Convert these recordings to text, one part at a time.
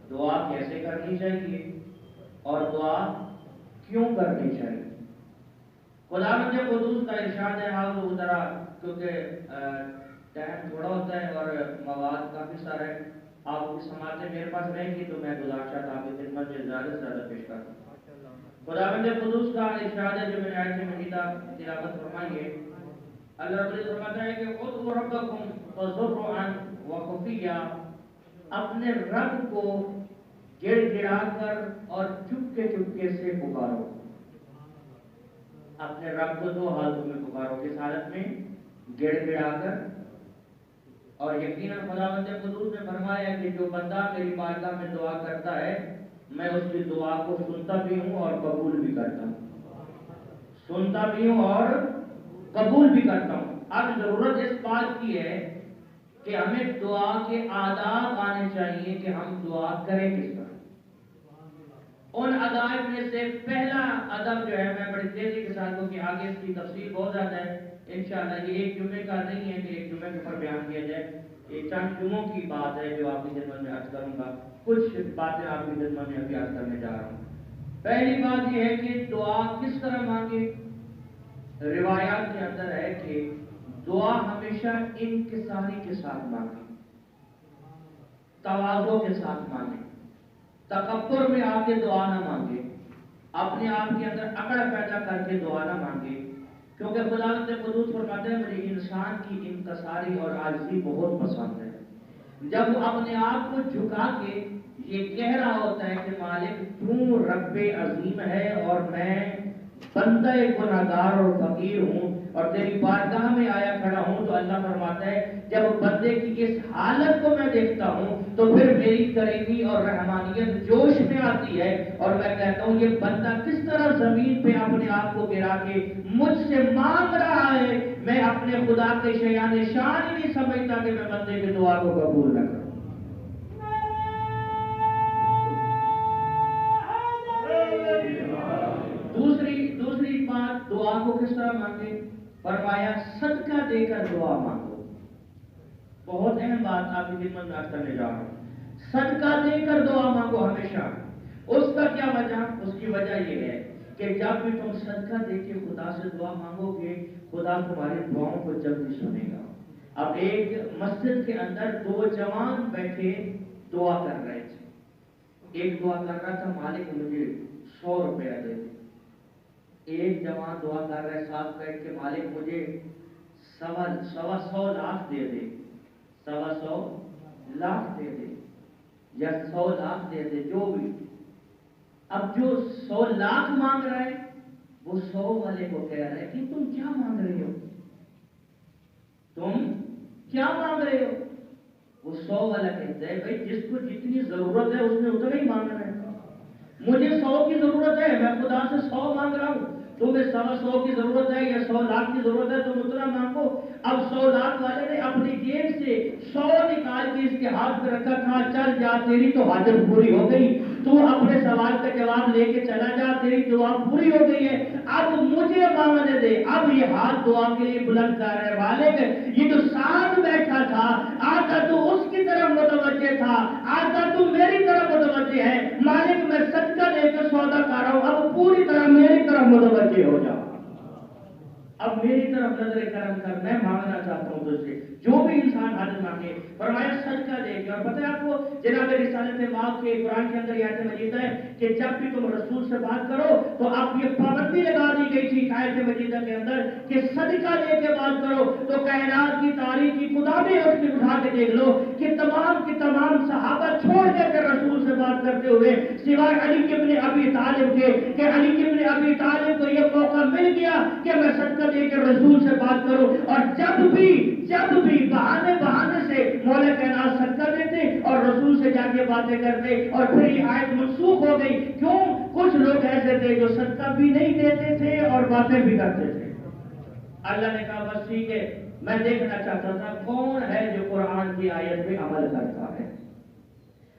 دعا کیسے کرنی چاہیے اور دعا کیوں کرنی چاہیے۔ خداوند قدوس کا ارشاد ہے، ہاں وہ ذرا کیونکہ ٹائم تھوڑا ہوتا ہے اور مواد کافی سارا ہے، آپ کی سماعتیں میرے پاس رہیں گی تو میں گزارشات آپ کی خدمت میں زیادہ سے زیادہ پیش کروں۔ خداوند قدوس کا ارشاد ہے جو میں نے آیت مجیدہ تلاوت فرمائی ہے، اللہ رب العزت فرماتا ہے کہ ادعوا ربکم تضرعا وخفیا، اپنے رب کو گڑ گڑا کر اور چپکے سے پکارو۔ اپنے رب کو دو حالتوں میں پکارو، کس حالت میں؟ گڑ گڑا کر، اور یقیناً خداوند قدوس نے فرمایا کہ جو بندہ میری بارگاہ میں دعا کرتا ہے میں اس کی دعا کو سنتا بھی ہوں اور قبول بھی کرتا ہوں، سنتا بھی ہوں اور قبول بھی کرتا ہوں۔ اب ضرورت اس بات کی ہے کہ ہمیں دعا کے آداب آنے چاہیے کہ ہم دعا کریں کس طرح۔ ان آداب میں سے پہلا ادب جو ہے، میں بڑی تیزی کے ساتھ کیونکہ آگے اس کی تفصیل بہت زیادہ ہے، انشاءاللہ یہ ایک جمعے کا نہیں ہے کہ ایک جمعے کے اوپر بیان کیا جائے، یہ چند جمعوں کی بات ہے جو آپ کی خدمت میں عرض کروں گا، کچھ باتیں آپ کی خدمت میں ابھی عرض کرنے جا رہا ہوں۔ پہلی بات یہ ہے کہ دعا کس طرح مانگے۔ روایات کے اندر ہے کہ دعا ہمیشہ انکساری کے ساتھ مانگے، تواضع کے ساتھ مانگے، تکبر میں آ کے دعا نہ مانگے، اپنے آپ کے اندر اکڑ پیدا کر کے دعا نہ مانگے، کیونکہ خداوند قدوس فرماتے ہیں مجھے انسان کی انکساری اور عاجزی بہت پسند ہے۔ جب وہ اپنے آپ کو جھکا کے یہ کہہ رہا ہوتا ہے کہ مالک تو رب عظیم ہے اور میں بندہ گناہگار اور فقیر ہوں اور تیری بارگاہ میں آیا کھڑا ہوں، تو اللہ فرماتا ہے جب بندے کی اس حالت کو میں دیکھتا ہوں تو پھر میری کریمی اور رحمانیت جوش میں آتی ہے اور میں کہتا ہوں یہ بندہ کس طرح زمین پہ اپنے آپ کو گرا کے مجھ سے مانگ رہا ہے، میں اپنے خدا کے شیان شان ہی نہیں سمجھتا کہ میں بندے کی دعا کو قبول نہ کروں۔ دوسری بات، دعا کو کس طرح مانگے؟ فرمایا صدقہ دے کر دعا مانگو۔ بہت اہم بات آپ کی خدمت میں عرض کرنے جا رہا ہوں، صدقہ دے کر دعا مانگو ہمیشہ۔ اس کا کیا وجہ؟ اس کی وجہ یہ ہے کہ جب بھی تم صدقہ دے کے خدا سے دعا مانگو گے خدا تمہاری دعاؤں کو جلدی سنے گا۔ اب ایک مسجد کے اندر دو جوان بیٹھے دعا کر رہے تھے، ایک دعا کر رہا تھا مالک مجھے 100 روپیہ دے دے، ایک جوان دعا کر رہے ساتھ بیٹھ کے مالک مجھے 100 لاکھ دے دے، 100 لاکھ دے دے یا 100 لاکھ دے دے، جو بھی۔ اب جو 100 لاکھ مانگ رہا ہے وہ 100 والے کو کہہ رہا ہے کہ تم کیا مانگ رہے ہو، تم کیا مانگ رہے ہو؟ وہ 100 والا کہتا ہے بھائی جس کو جتنی ضرورت ہے اس نے اتنا ہی مانگنا ہے، مجھے 100 کی ضرورت ہے میں خدا سے 100 مانگ رہا ہوں، تمہیں 100 کی ضرورت ہے یا 100 لاکھ کی ضرورت ہے تم اتنا مانگو۔ اب 100 لاکھ والے نے اپنی جیب سے 100 نکال کے اس کے ہاتھ میں رکھا، کہا چل جا تیری تو حاجت پوری ہو گئی، تو اپنے سوال کا جواب لے کے چلا جا، تیری دعا پوری ہو گئی ہے، اب مجھے مانگنے دے۔ اب یہ ہاتھ دعا کے لیے بلند کر رہے والے، یہ جو ساتھ بیٹھا تھا آدھا تو اس کی طرف متوجہ تھا آدھا تو میری طرف متوجہ ہے، مالک میں صدقہ دے کے سودا کر رہا ہوں، اب پوری طرح میری طرف متوجہ ہو جاؤ، اب میری طرف نظر کرم کر، میں مانگنا چاہتا ہوں تجھ سے جو بھی انسان حاجت مانگے۔ فرمایا صدقہ دے کے، اور پتہ ہے آپ کو جناب رسالت ماؤ کے قرآن کے اندر آیت مجیدہ ہے کہ جب بھی تم رسول سے بات کرو تو اب یہ پابندی لگا دی گئی تھی آیت مجیدہ کے اندر کہ صدقہ دے کے بات کرو، تو کائنات کی تاریخ کی خدا بھی اس کی اٹھا کے دیکھ لو کہ تمام کی تمام صحابہ چھوڑ دے کر رسول سے بات کرتے ہوئے سوائے علی ابن ابی طالب کے، کہ علی ابن ابی طالب کو یہ موقع مل گیا کہ میں صدقہ دے کے رسول سے بات کروں، اور جب بھی بہانے سے مولا کائنات صدقہ دیتے اور رسول سے جا کے باتیں کرتے، اور پھر یہ آیت منسوخ ہو گئی۔ کیوں؟ کچھ لوگ ایسے تھے جو صدقہ بھی نہیں دیتے تھے اور باتیں بھی کرتے تھے۔ اللہ نے کہا بس ٹھیک ہے، میں دیکھنا چاہتا تھا کون ہے جو قرآن کی آیت پہ عمل کرتا ہے،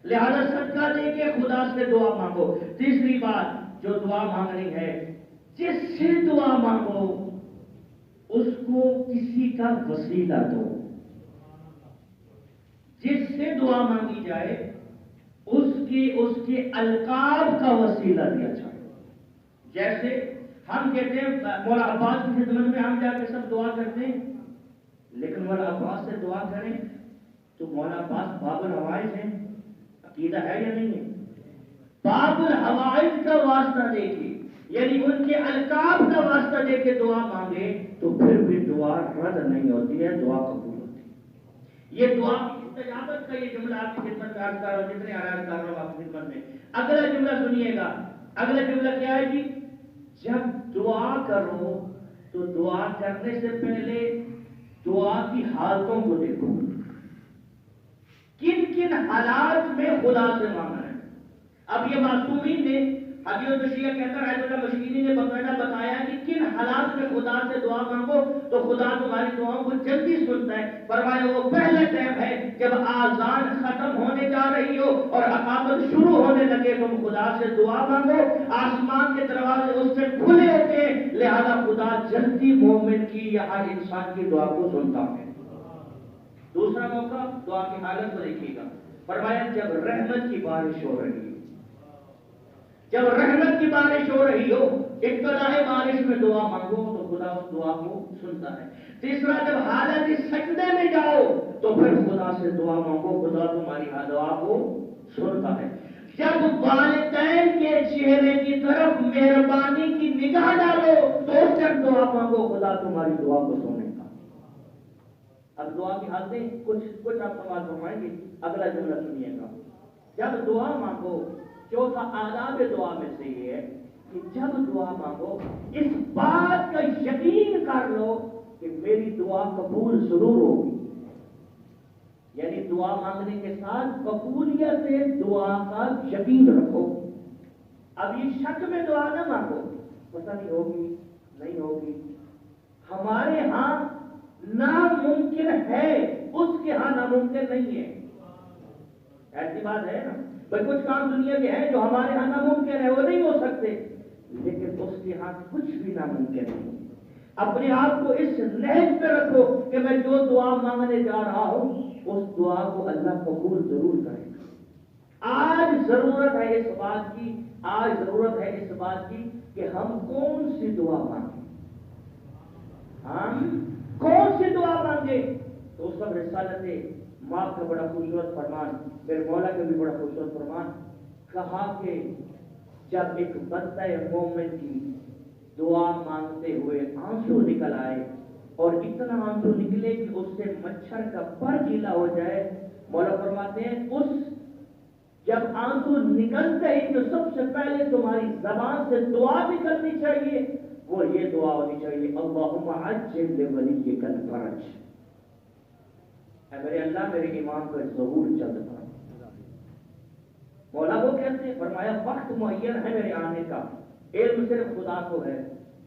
لہذا صدقہ دے کے خدا سے دعا مانگو۔ تیسری بات جو دعا مانگنی ہے، جس سے دعا مانگو اس کو کسی کا وسیلہ دو، جس سے دعا مانگی جائے اس اس کے القاب کا وسیلہ دیا جائے. جیسے ہم کہتے ہیں مولا عباس کی خدمت میں ہم جا کے سب دعا کرتے ہیں، لیکن مولا عباس سے دعا کریں تو مولا عباس باب الحوائج ہیں، عقیدہ ہے یا نہیں ہے؟ باب الحوائج کا واسطہ دے کے، یعنی ان کے القاب کا واسطہ دے کے دعا مانگے تو پھر بھی دعا رد نہیں ہوتی ہے، دعا قبول ہوتی ہے. یہ دعا کی استجابت کا یہ جملہ آپ کی خدمت میں عرض کر رہا ہوں، جتنے عرض کر رہا ہوں آپ کی خدمت میں. اگلا جملہ سنیے گا. اگلا جملہ کیا ہے جی؟ جب دعا کرو تو دعا کرنے سے پہلے دعا کی حالتوں کو دیکھو، کن کن حالات میں خدا سے مانگنا ہے. اب یہ معصومین نے حضرت شیعہ کہتا ہے اللہ مشکینی نے باقاعدہ بتایا کہ کن حالات میں خدا سے دعا مانگو تو خدا تمہاری دعاؤں کو جلدی سنتا ہے. فرمایا وہ پہلا ٹائم ہے جب آذان ختم ہونے جا رہی ہو اور اقامت شروع ہونے لگے، تم خدا سے دعا مانگو، آسمان کے دروازے اس سے کھلے ہوتے ہیں، لہذا خدا جلدی مومن کی یا ہر انسان کی دعا کو سنتا ہے. دوسرا موقع دعا کی حالت کو دیکھیے گا. فرمایا جب رحمت کی بارش ہو رہی ہے، جب رحمت کی بارش ہو رہی ہو، ابتدائی بارش میں دعا مانگو تو خدا اس دعا کو سنتا ہے. تیسرا جب حالت سجدے میں جاؤ تو پھر خدا سے دعا مانگو، خدا تمہاری دعا کو سنتا ہے. جب والدین کے چہرے کی طرف مہربانی کی نگاہ ڈالو تو اس وقت دعا مانگو، خدا تمہاری دعا کو سنے گا. اب دعا کی حالتیں کچھ آپ سماعت فرمائیں گے. اگلا جملہ سنیے گا. جب دعا مانگو، چوتھا آداب دعا میں سے یہ ہے کہ جب دعا مانگو اس بات کا یقین کر لو کہ میری دعا قبول ضرور ہوگی. یعنی دعا مانگنے کے ساتھ قبولیت دعا کا یقین رکھو. اب یہ شک میں دعا نہ مانگو، پتہ نہیں ہوگی نہیں ہوگی. ہمارے ہاں ناممکن ہے، اس کے ہاں ناممکن نہیں ہے. ایسی بات ہے نا بھائی، کچھ کام دنیا کے ہیں جو ہمارے ہاں ناممکن ہے، وہ نہیں ہو سکتے، لیکن اس کے ہاں کچھ بھی ناممکن نہیں. اپنے آپ کو اس نہج پہ رکھو کہ میں جو دعا مانگنے جا رہا ہوں اس دعا کو اللہ قبول ضرور کرے گا. آج ضرورت ہے اس بات کی، آج ضرورت ہے اس بات کی کہ ہم کون سی دعا مانگیں. ہم کون سی دعا مانگے تو سب رسالت ماں کا بڑا خوبصورت فرمان، میرے مولا کا بھی بڑا خوبصورت فرمان کہا کہ جب ایک بندہ مومن کی دعا مانگتے ہوئے آنسو نکل آئے اور اتنا آنسو نکلے کہ اس سے مچھر کا پر گیلا ہو جائے، مولا فرماتے ہیں اس جب آنسو نکلتے ہی تو سب سے پہلے تمہاری زبان سے دعا نکلنی چاہیے، وہ یہ دعا ہونی چاہیے اللہم عجل لولیک الفرج. اے میرے اللہ میرے امام کا ظہور جلد فرما. مولا وہ کہتے ہیں فرمایا وقت معین ہے میرے آنے کا، علم صرف خدا کو ہے،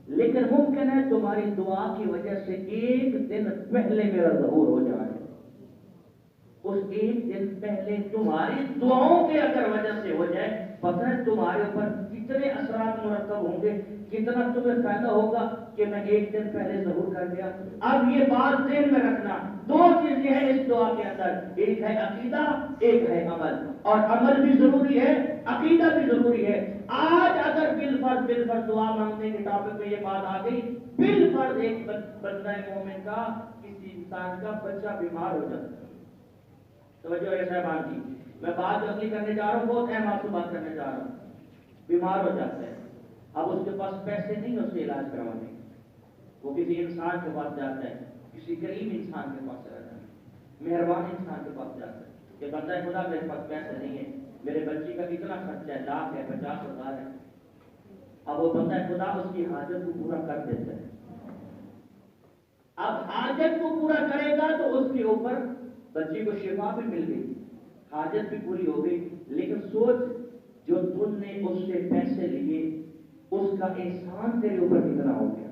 لیکن ممکن ہے تمہاری دعا کی وجہ سے ایک دن پہلے میرا ظہور ہو جائے. اس ایک دن پہلے تمہاری دعاؤں کے اگر وجہ سے ہو جائے، پتہ ہے تمہارے اوپر کتنے اثرات مرتب ہوں گے، کتنا تمہیں فائدہ ہوگا کہ میں ایک دن پہلے ظہور کر گیا. اب یہ بات ذہن میں رکھنا، دو چیزیں ہیں اس دعا کے اندر، ایک ہے عقیدہ، ایک ہے عمل. اور عمل بھی ضروری ہے، عقیدہ بھی ضروری ہے. آج اگر بالفرض دعا مانگنے کے ٹاپک میں یہ بات آ گئی، بالفرض ایک بندہ مومن کا، کسی انسان کا بچہ بیمار ہو جاتا ہے. توجہ ہے صاحبان کی، میں بات اگلی کرنے جا رہا ہوں، بہت اہم آپ سے بات کرنے جا رہا ہوں. بیمار ہو جاتا ہے، اب اس کے پاس پیسے نہیں اس کے علاج کروانے، وہ کسی انسان کے پاس جاتا ہے، کسی غریب انسان کے پاس جاتا ہے، مہربان انسان کے پاس جاتا ہے کہ بندہ خدا میرے پاس پیسے نہیں ہے، میرے بچی کا اتنا خرچہ ہے، 1,00,000 ہے، 50,000 ہے. اب وہ بندہ خدا اس کی حاجت کو پورا کر دیتا ہے. اب حاجت کو پورا کرے گا تو اس کے اوپر بچی کو شفا بھی مل گئی، حاجت بھی پوری ہو گئی، لیکن سوچ جو تم نے اس سے پیسے لیے اس کا احسان تیرے اوپر کتنا ہو گیا.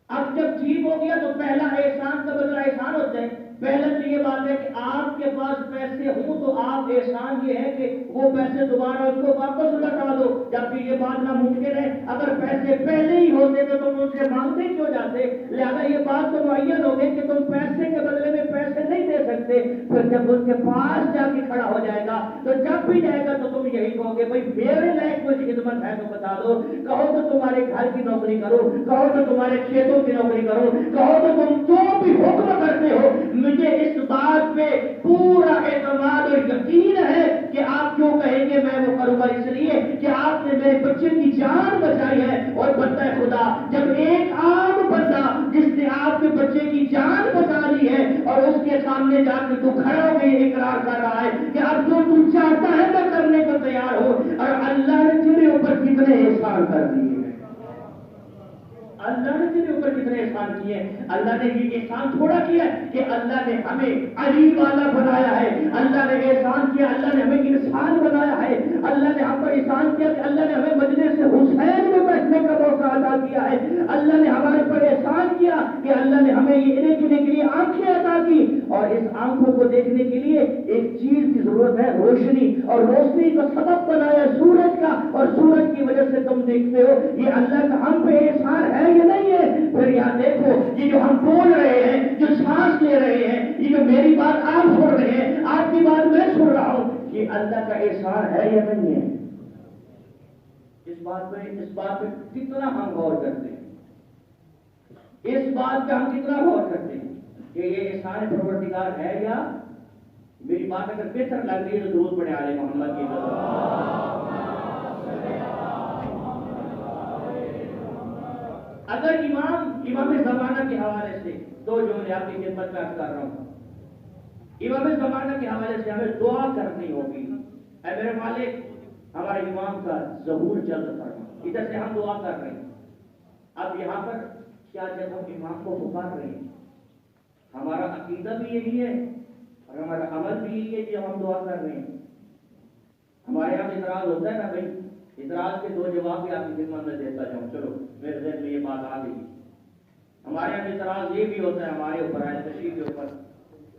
اب جب ٹھیک ہو گیا تو پہلا احسان کا بدلہ احسان ہوتا ہے، پہلے تو یہ بات ہے کہ آپ کے پاس پیسے ہوں تو آپ احسان یہ ہے کہ وہ پیسے دوبارہ اس کو واپس لوٹا دو، جبکہ یہ بات ناممکن ہے۔ اگر پیسے پہلے ہی ہوتے تو تم ان سے مانگتے کیوں جاتے؟ لہذا یہ بات تو معین ہو گئی کہ تم پیسے کے بدلے میں پیسے نہیں دے سکتے۔ پھر جب ان کے پاس جا کے کھڑا ہو جائے گا تو جب بھی جائے گا تو تم یہی کہو گے بھائی میرے لائق کوئی خدمت ہے تو بتا دو، کہو تو تمہارے گھر کی نوکری کرو، کہو تو تمہارے کھیتوں کی نوکری کرو، کہو تو تم جو بھی حکم کرتے ہو، مجھے اس بات پہ پورا اعتماد اور یقین ہے کہ آپ جو کہیں گے میں وہ کروں گا، اس لیے کہ آپ نے میرے بچے کی جان بچائی ہے۔ اور بندہ خدا جب ایک عام بندہ جس نے آپ کے بچے کی جان بچا لی ہے اور اس کے سامنے جا کے تو کھڑا ہو کے اقرار کر رہا ہے کہ اب جو تو چاہتا ہے میں کرنے کو تیار ہوں، اور اللہ نے تیرے اوپر کتنے احسان کر دیے ہیں، اللہ نے تیرے اوپر کتنے احسان کیے ہیں۔ اللہ نے یہ احسان تھوڑا کیا کہ اللہ نے ہمیں علی والا بنایا ہے، اللہ نے احسان کیا اللہ نے ہمیں انسان بنایا ہے، اللہ نے ہم پر احسان کیا کہ اللہ نے ہمیں مجلس حسین میں بیٹھنے کا موقع عطا کیا ہے، اللہ نے ہمارے پر احسان کیا کہ اللہ نے ہمیں یہ دیکھنے کے لیے آنکھیں عطا کی، اور اس آنکھوں کو دیکھنے کے لیے ایک چیز کی ضرورت ہے، روشنی، اور روشنی کا سبب بنایا سورج کا، اور سورج کی وجہ سے تم دیکھتے ہو۔ یہ اللہ کا ہم پہ احسان ہے یا نہیں ہے؟ پھر یہاں دیکھو یہ جو ہم بول رہے ہیں، جو سانس لے رہے ہیں، یہ جو میری بات آپ سن رہے ہیں، آپ کی بات میں سن رہا ہوں، یہ اللہ کا احسان ہے یا نہیں ہے؟ اس بات پہ کتنا ہم غور کرتے ہیں، اس بات پہ ہم کتنا غور کرتے ہیں کہ یہ احسان پروردگار ہے یا؟ میری بات اگر بہتر لگ رہی ہے تو درود پڑھے آل محمد کی طرف۔ اگر امام زمانہ کے حوالے سے دو جملے آپ کی خدمت میں عرض کر رہا ہوں، امام زمانہ کے حوالے سے ہمیں دعا کرنی ہوگی، اے میرے مالک ہمارے امام کا ظہور جلد فرما، ادھر سے ہم دعا کر رہے ہیں۔ اب یہاں پر کیا جب ہم امام کو پکار رہے ہیں، ہمارا عقیدہ بھی یہی ہے اور ہمارا عمل بھی یہی ہے کہ ہم دعا کر رہے ہیں؟ ہمارے یہاں اعتراض ہوتا ہے نا بھائی، اعتراض کے دو جواب بھی آپ کی خدمت میں دیتا جاؤں، چلو میرے ذہن میں یہ بات آ گئی۔ ہمارے یہاں اعتراض یہ بھی ہوتا ہے ہمارے اوپر، اہل تشیع کے اوپر،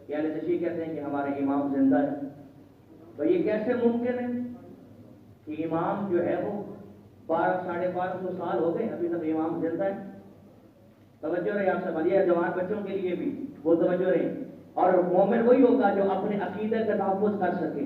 کہ اہل تشیع کہتے ہیں کہ ہمارے امام زندہ ہے۔ تو یہ کیسے ممکن ہے کہ امام جو ہے وہ 1200 سال ہو گئے ابھی تک امام زندہ ہے؟ توجہ رہے آپ سب، یہ جوان بچوں کے لیے بھی وہ توجہ رہے۔ اور مومن وہی ہوگا جو اپنے عقیدے کا تحفظ کر سکے۔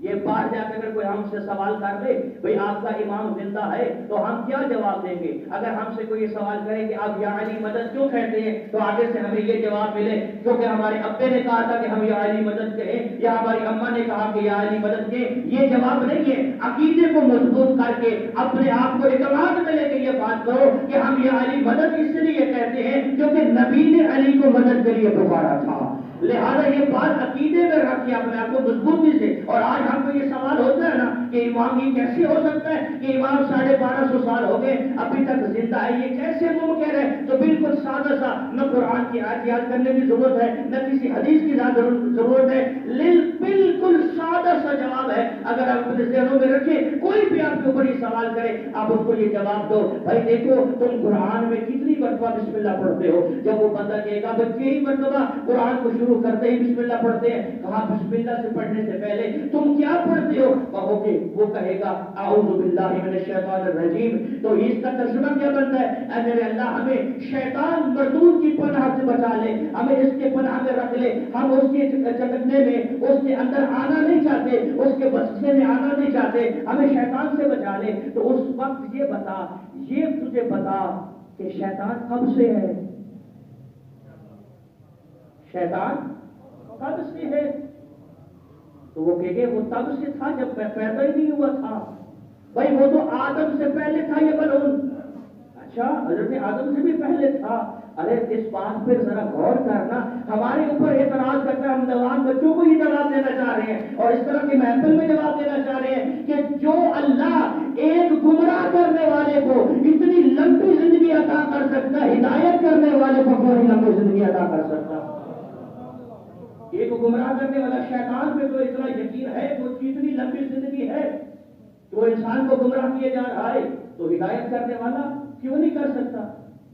یہ باہر جا کے اگر کوئی ہم سے سوال کر لے بھئی آپ کا امام زندہ ہے تو ہم کیا جواب دیں گے؟ اگر ہم سے کوئی سوال کرے کہ آپ یا علی مدد کیوں کہتے ہیں تو آگے سے ہمیں یہ جواب ملے کیونکہ ہمارے ابے نے کہا تھا کہ ہم یا علی مدد کہیں، یا ہماری اماں نے کہا کہ یا علی مدد کہیں۔ یہ جواب نہیں ہے، عقیدے کو مضبوط کر کے اپنے آپ کو اعتماد میں لے کے یہ بات کرو کہ ہم یا علی مدد اس لیے کہتے ہیں کیونکہ نبی نے علی کو مدد کے لیے پکارا تھا، لہذا یہ بات عقیدے میں رکھ کے اپنے آپ کو مضبوطی سے۔ اور آج ہم کو یہ سوال ہوتا ہے نا کہ امام یہ کیسے ہو سکتا ہے کہ امام 1250 سال ہو گئے ابھی تک زندہ ہے، یہ کیسے ممکن ہے؟ تو بالکل سادہ سا، نہ قرآن کی آیت یاد کرنے کی ضرورت ہے، نہ کسی حدیث کی ضرورت ہے، بالکل سادہ سا جواب ہے۔ اگر آپ اپنے ذہنوں میں رکھیں، کوئی بھی آپ کے اوپر یہ سوال کرے آپ اس کو یہ جواب دو، بھائی دیکھو تم قرآن میں کتنی مرتبہ بسم اللہ پڑھتے ہو؟ جب وہ بندہ کہے گا بچے ہی مرتبہ قرآن کو شروع کرتے ہی بسم اللہ پڑھتے ہیں، کہا بسم اللہ سے پڑھنے سے پہلے تم کیا پڑھتے ہو؟ کہو کہ وہ کہے گا اعوذ باللہ من الشیطان الرجیم، تو اس کا ترجمہ کیا بنتا ہے؟ اے میرے اللہ ہمیں شیطان مردود کی پناہ سے بچا لے، ہمیں اس کے پناہ میں رکھ لے، ہم اس کے چٹکنے میں اس کے اندر آنا نہیں چاہتے، اس کے وسوسے میں آنا نہیں چاہتے، ہمیں شیطان سے بچا لے۔ تو اس وقت یہ بتا، یہ تجھے بتا کہ شیطان کب سے ہے؟ شیطان کب سے ہے؟ تو وہ کہے وہ تب سے تھا جب پیدا ہی نہیں ہوا تھا، بھائی وہ تو آدم سے پہلے تھا یہ ملعون۔ اچھا حضرت آدم سے بھی پہلے تھا؟ ارے اس بات پہ ذرا غور کرنا، ہمارے اوپر اعتراض کرتا ہے، ہم نوجوان بچوں کو یہ جواب دینا چاہ رہے ہیں اور اس طرح کی محفل میں جواب دینا چاہ رہے ہیں کہ جو اللہ ایک گمراہ کرنے والے کو اتنی لمبی زندگی عطا کر سکتا ہے، ہدایت کرنے والے کو کیوں نہیں لمبی زندگی عطا کر سکتا؟ ایک گمراہ کرنے والا شیطان پہ تو اتنا یقین ہے کہ اس کی اتنی لمبی زندگی ہے کہ وہ انسان کو گمراہ کیے جا رہا ہے، تو ہدایت کرنے والا کیوں نہیں کر سکتا؟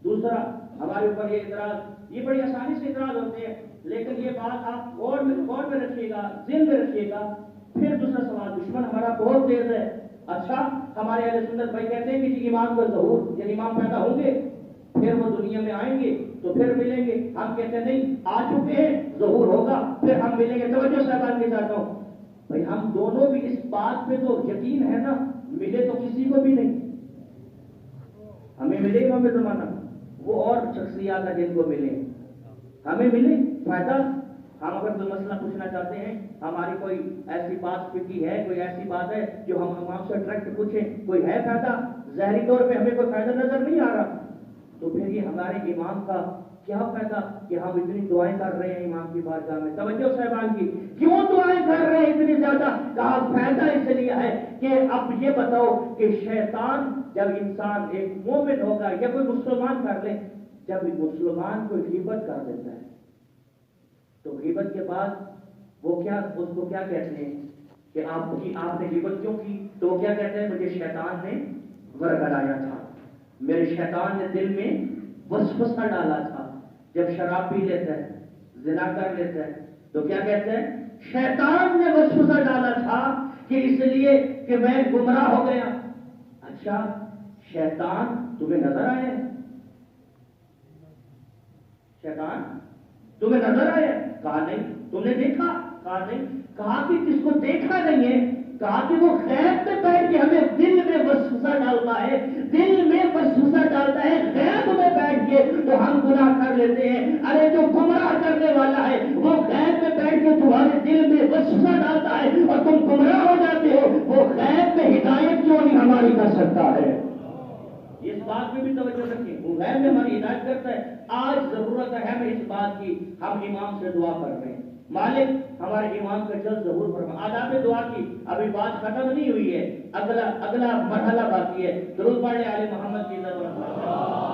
دوسرا ہمارے اوپر یہ اعتراض یہ بڑی آسانی سے اعتراض ہوتے ہیں، لیکن یہ بات آپ غور میں رکھیے گا، ذہن میں رکھیے گا۔ پھر دوسرا سوال، دشمن ہمارا بہت تیز ہے۔ اچھا، ہمارے اہل سنت بھائی کہتے ہیں کہ جی امام کا ظہور، یعنی امام پیدا ہوں گے پھر وہ دنیا میں آئیں گے تو پھر ملیں گے۔ ہم کہتے ہیں نہیں، آ چکے ہیں، ظہور ہوگا پھر ہم ملیں گے۔ توجہ صاحبان کے چاہتا ہوں بھائی، ہم دونوں بھی اس بات پہ تو یقین ہے نا، ملے تو کسی کو بھی نہیں۔ ہمیں ملے امام زمانہ، وہ اور شخصیات ہیں جن کو ملے، ہمیں ملے فائدہ۔ ہم اگر کوئی مسئلہ پوچھنا چاہتے ہیں، ہماری کوئی ایسی بات فکی ہے، کوئی ایسی بات ہے جو ہم امام سے ڈائریکٹ پوچھیں، کوئی ہے فائدہ؟ ظاہری طور پہ ہمیں کوئی فائدہ نظر نہیں آ رہا، تو پھر یہ ہمارے امام کا کیا فائدہ کہ ہم اتنی دعائیں کر رہے ہیں امام کی بارگاہ میں؟ توجہ صاحبان کی، کیوں دعائیں کر رہے ہیں اتنی زیادہ؟ کہا فائدہ اس لیے ہے کہ اب یہ بتاؤ کہ شیطان جب انسان ایک مومن ہوگا یا کوئی مسلمان کر لے، جب مسلمان کوئی غیبت کر دیتا ہے تو غیبت کے بعد وہ کیا، اس کو کیا کہتے ہیں کہ آپ نے غیبت کیوں کی؟ تو وہ کیا کہتے ہیں؟ مجھے شیطان نے ورگلایا تھا، میرے شیطان نے دل میں وسوسہ ڈالا تھا۔ جب شراب پی لیتا ہے، زنا کر لیتا ہے تو کیا کہتے ہیں؟ شیطان نے وسوسہ ڈالا تھا کہ اس لیے کہ میں گمراہ ہو گیا۔ اچھا، شیطان تمہیں نظر آئے؟ شیطان تمہیں نظر آئے؟ کہا نہیں۔ تم نے دیکھا؟ کہا نہیں۔ کہا کہ کس کو دیکھا نہیں ہے؟ کہا کہ وہ غیب میں بیٹھ کے ہمیں دل میں وسوسہ ڈالتا ہے، دل میں وسوسہ ڈالتا ہے غیب میں بیٹھ کے، تو ہم گناہ کر لیتے ہیں۔ ارے جو گمراہ کرنے والا ہے وہ غیب میں بیٹھ کے تمہارے دل میں وسوسہ ڈالتا ہے اور تم گمراہ ہو جاتے ہو، وہ غیب میں ہدایت کیوں نہیں ہماری کر سکتا ہے؟ اس بات پہ بھی توجہ رکھیں، وہ غیب میں ہماری ہدایت کرتا ہے۔ آج ضرورت ہے ہمیں اس بات کی، ہم امام سے دعا کر رہے ہیں، مالک ہمارے امام کا جلد ظہور فرما۔ آداب دعا کی ابھی بات ختم نہیں ہوئی ہے، اگلا مرحلہ باقی ہے۔ درود پڑھ لیں آل محمد کی عزت و